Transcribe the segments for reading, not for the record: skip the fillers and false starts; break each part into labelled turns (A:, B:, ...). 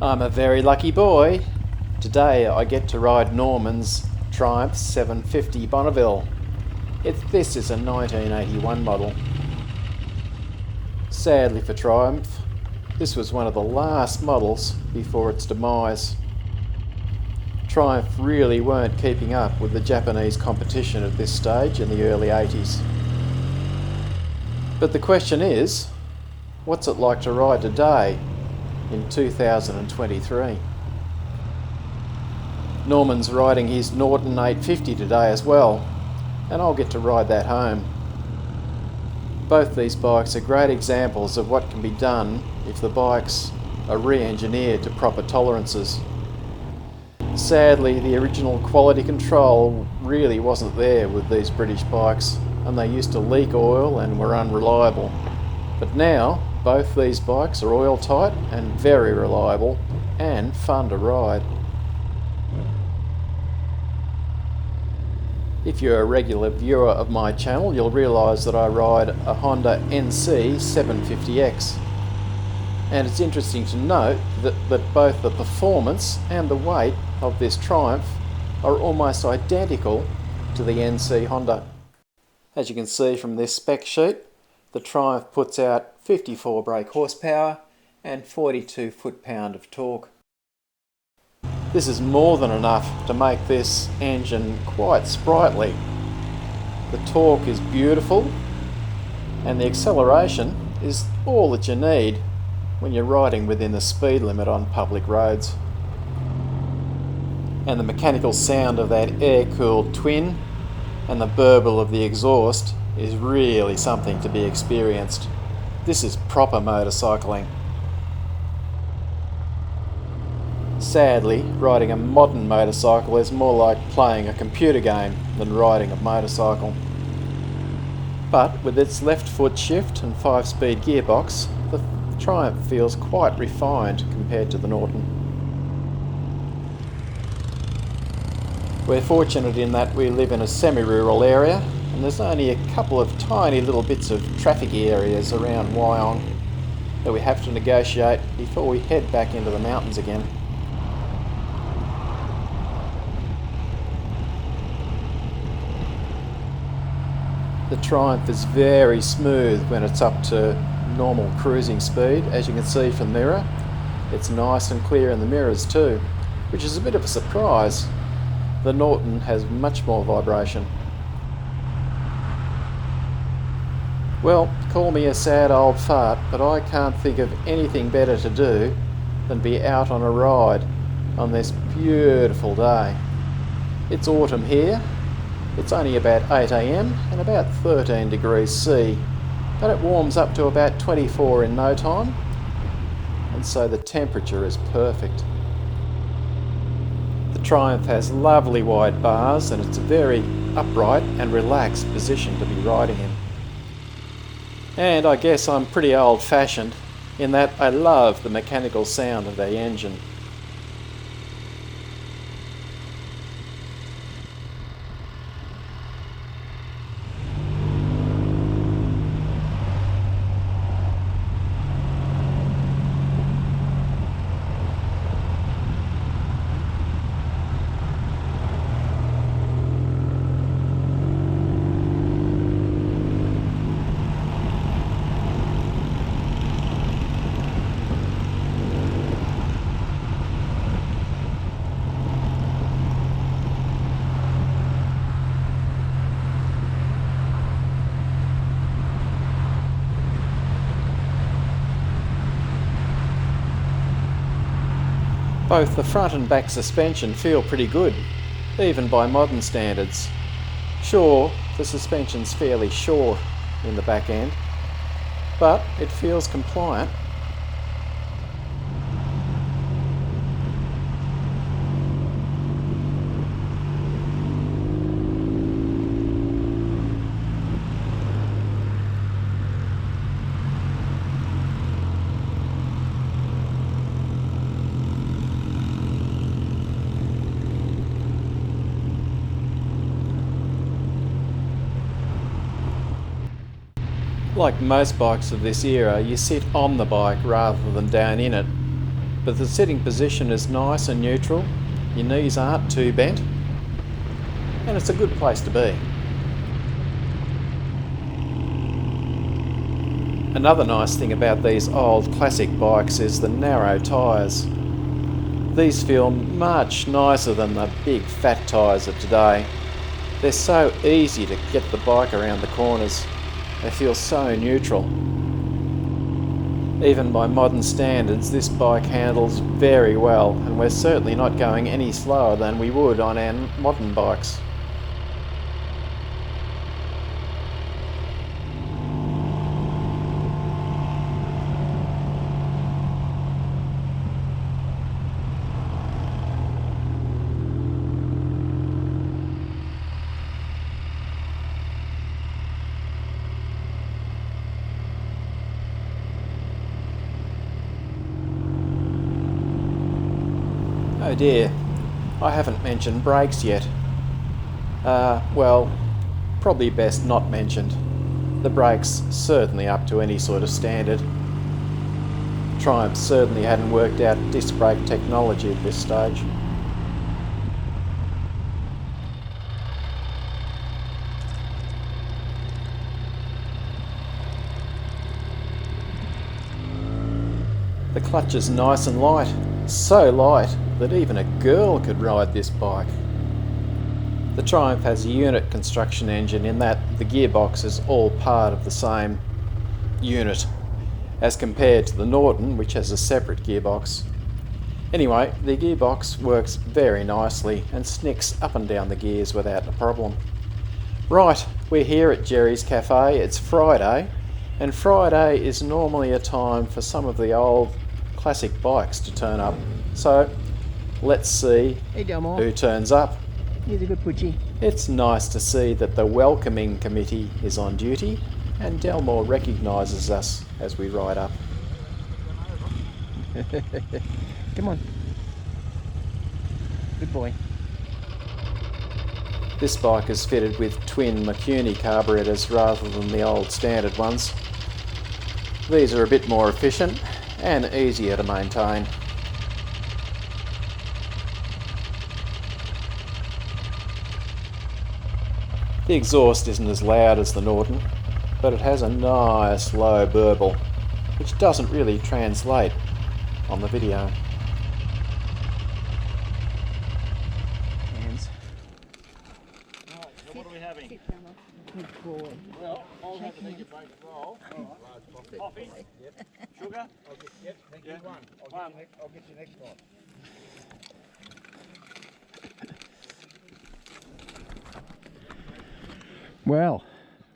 A: I'm a very lucky boy. Today I get to ride Norman's Triumph 750 Bonneville. This is a 1981 model. Sadly for Triumph, this was one of the last models before its demise. Triumph really weren't keeping up with the Japanese competition at this stage in the early 80s. But the question is, what's it like to ride today in 2023? Norman's riding his Norton 850 today as well, and I'll get to ride that home. Both these bikes are great examples of what can be done if the bikes are re-engineered to proper tolerances. Sadly, the original quality control really wasn't there with these British bikes, and they used to leak oil and were unreliable. But now, both these bikes are oil tight and very reliable and fun to ride. If you're a regular viewer of my channel, you'll realise that I ride a Honda NC 750X. And it's interesting to note that both the performance and the weight of this Triumph are almost identical to the NC Honda. As you can see from this spec sheet, the Triumph puts out 54 brake horsepower and 42 foot-pound of torque. This is more than enough to make this engine quite sprightly. The torque is beautiful and the acceleration is all that you need when you're riding within the speed limit on public roads. And the mechanical sound of that air-cooled twin and the burble of the exhaust is really something to be experienced. This is proper motorcycling. Sadly, riding a modern motorcycle is more like playing a computer game than riding a motorcycle. But with its left foot shift and 5-speed gearbox, the Triumph feels quite refined compared to the Norton. We're fortunate in that we live in a semi-rural area and there's only a couple of tiny little bits of traffic areas around Wyong that we have to negotiate before we head back into the mountains again. The Triumph is very smooth when it's up to normal cruising speed. As you can see from the mirror, it's nice and clear in the mirrors too, which is a bit of a surprise. The Norton has much more vibration. Well, call me a sad old fart, but I can't think of anything better to do than be out on a ride on this beautiful day. It's autumn here. It's only about 8 AM and about 13 degrees C, but it warms up to about 24 in no time, and so the temperature is perfect. The Triumph has lovely wide bars and it's a very upright and relaxed position to be riding in. And I guess I'm pretty old-fashioned in that I love the mechanical sound of the engine. Both the front and back suspension feel pretty good, even by modern standards. Sure, the suspension's fairly short in the back end, but it feels compliant. Like most bikes of this era, you sit on the bike rather than down in it, but the sitting position is nice and neutral, your knees aren't too bent, and it's a good place to be. Another nice thing about these old classic bikes is the narrow tyres. These feel much nicer than the big fat tyres of today. They're so easy to get the bike around the corners. They feel so neutral. Even by modern standards, this bike handles very well, and we're certainly not going any slower than we would on our modern bikes. Oh dear, I haven't mentioned brakes yet. Well, probably best not mentioned. The brakes certainly up to any sort of standard. Triumph certainly hadn't worked out disc brake technology at this stage. The clutch is nice and light, so light that even a girl could ride this bike. The Triumph has a unit construction engine in that the gearbox is all part of the same unit, as compared to the Norton, which has a separate gearbox. Anyway, the gearbox works very nicely and snicks up and down the gears without a problem. Right, we're here at Jerry's Cafe. It's Friday, and Friday is normally a time for some of the old classic bikes to turn up. So let's see who turns up.
B: He's a good poochie.
A: It's nice to see that the welcoming committee is on duty, and Delmore recognises us as we ride up.
B: Come on. Good boy.
A: This bike is fitted with twin McCuney carburetors rather than the old standard ones. These are a bit more efficient and easier to maintain. The exhaust isn't as loud as the Norton, but it has a nice low burble, which doesn't really translate on the video.
B: Hands.
C: Right, so what are we having?
B: Good boy.
C: Well, I'll have an egg bake roll. Coffee? Yep. Sugar?
D: Yep, thank you. One. I'll get you next one.
B: Well,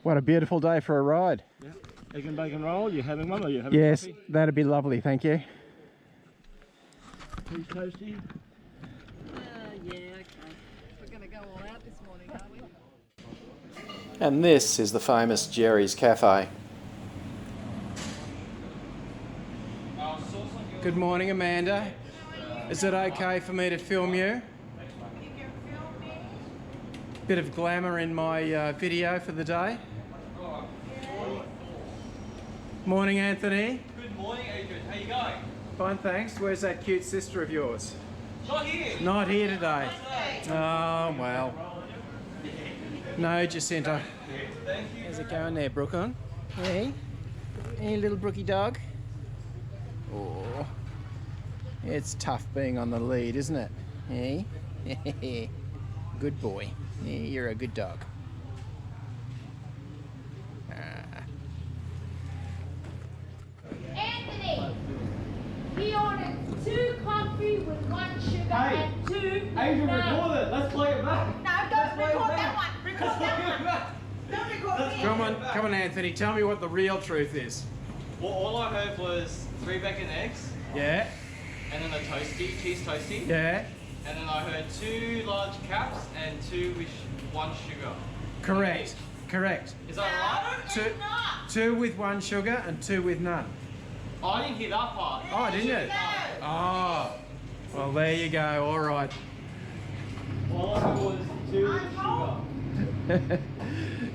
B: what a beautiful day for a ride.
C: Yeah. Egg and bacon roll, you having one or you having
B: Yes,
C: coffee?
B: that'd be lovely, thank you.
C: Who's toasty?
E: Yeah, okay. We're going to go all out this morning, aren't we?
A: And this is the famous Jerry's Cafe.
B: Good morning, Amanda. Is it okay for me to film you? Bit of glamour in my video for the day. Morning, Anthony.
F: Good morning, Adrian. How you going?
B: Fine, thanks. Where's that cute sister of yours?
F: Not here.
B: Not here today. Oh, well. No, Jacinta.
F: Thank you.
B: How's it going there, Brookon? Hey? Hey, little Brookie dog? Oh. It's tough being on the lead, isn't it? Hey? Good boy. Yeah, you're a good dog.
G: Anthony, he ordered 2 coffee with 1 sugar and 2
F: Adrian, record it. Let's play it back.
G: No, don't record that one. Record that one. Don't record me.
B: Come on, Anthony. Tell me what the real truth is.
F: Well, all I heard was 3 bacon eggs,
B: Yeah?
F: and then a toasty, cheese toasty,
B: Yeah?
F: and then I heard 2 large caps and 2 with 1 sugar.
B: Correct. Correct.
F: Is that right?
B: Two, 2 with 1 sugar and 2 with none.
F: Oh, I didn't hear that part.
B: Oh, didn't you? Oh. Well, there you go. All right.
F: All I heard was 2 with sugar.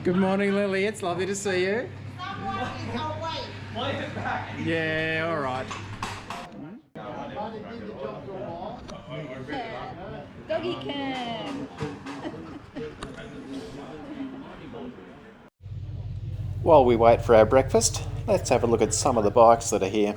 B: Good morning, Lily. It's lovely to see you.
F: Play it back.
B: Yeah, all right.
E: Doggy can.
A: While we wait for our breakfast, let's have a look at some of the bikes that are here.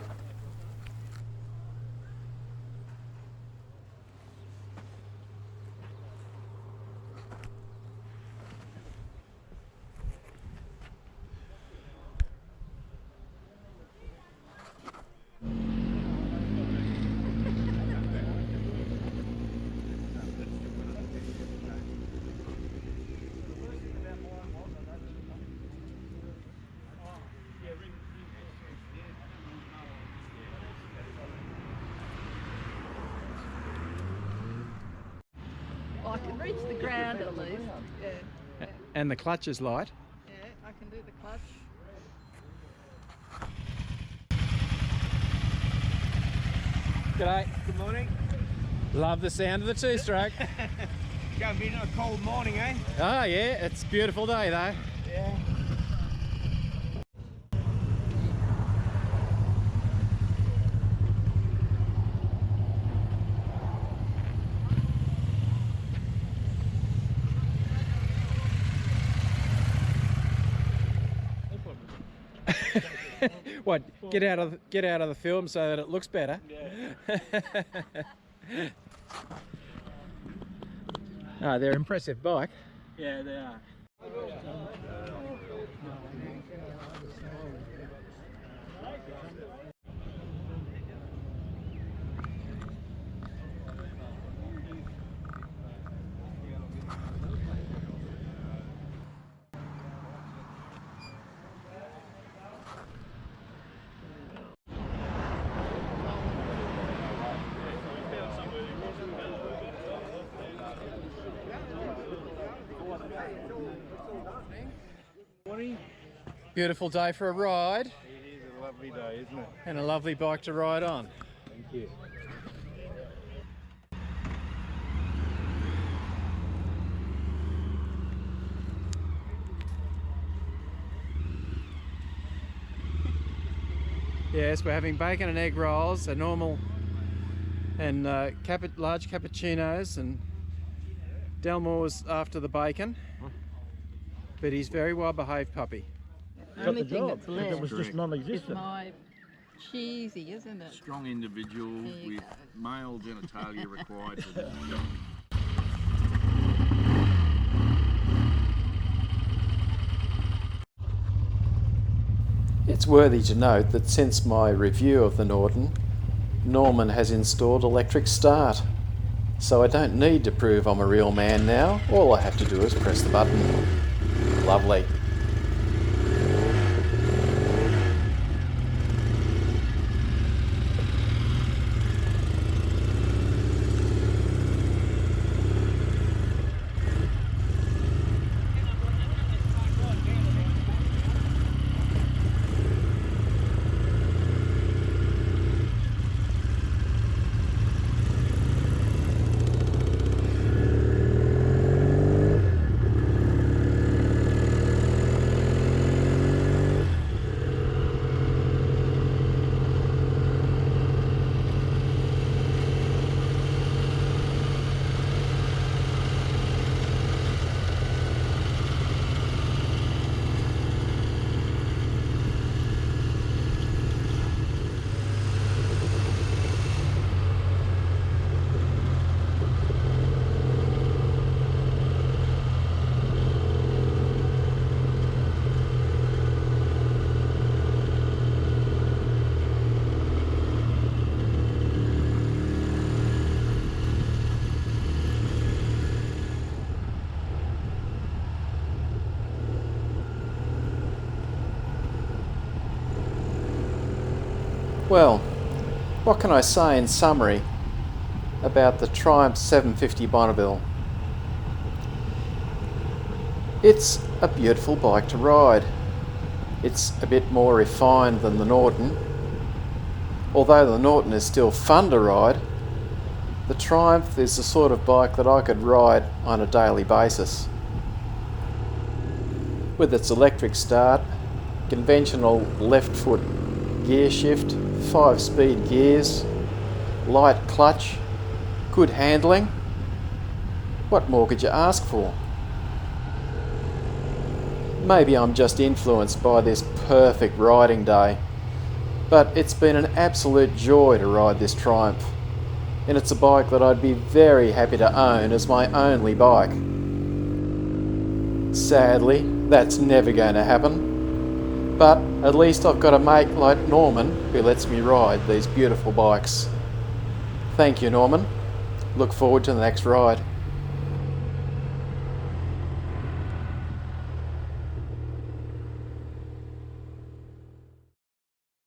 E: I can reach the ground at least. Yeah.
B: And the clutch is light.
E: Yeah, I can do the clutch.
B: G'day.
D: Good morning.
B: Love the sound of the two-stroke.
D: Going to be a cold morning, eh?
B: Oh yeah, it's a beautiful day though.
D: Yeah.
B: What? Get out of the film so that it looks better. Oh, they're an impressive bike.
F: Yeah, they are.
B: Beautiful day for a ride.
D: It is a lovely day, isn't it?
B: And a lovely bike to ride on.
D: Thank you.
B: Yes, we're having bacon and egg rolls, a normal and large cappuccinos, and Delmore's after the bacon. But he's very well behaved puppy.
E: The only thing that's left
C: It was just
E: is
C: non-existent.
E: my cheesy, isn't it?
C: Strong individual
E: There you
C: with
E: go.
C: male genitalia required for this job.
A: It's worthy to note that since my review of the Norton, Norman has installed electric start. So I don't need to prove I'm a real man now. All I have to do is press the button. Lovely. Well, what can I say in summary about the Triumph 750 Bonneville? It's a beautiful bike to ride. It's a bit more refined than the Norton. Although the Norton is still fun to ride, the Triumph is the sort of bike that I could ride on a daily basis. With its electric start, conventional left foot gear shift, 5-speed gears, light clutch, good handling. What more could you ask for? Maybe I'm just influenced by this perfect riding day, but it's been an absolute joy to ride this Triumph, and it's a bike that I'd be very happy to own as my only bike. Sadly, that's never going to happen, but at least I've got a mate like Norman who lets me ride these beautiful bikes. Thank you, Norman. Look forward to the next ride.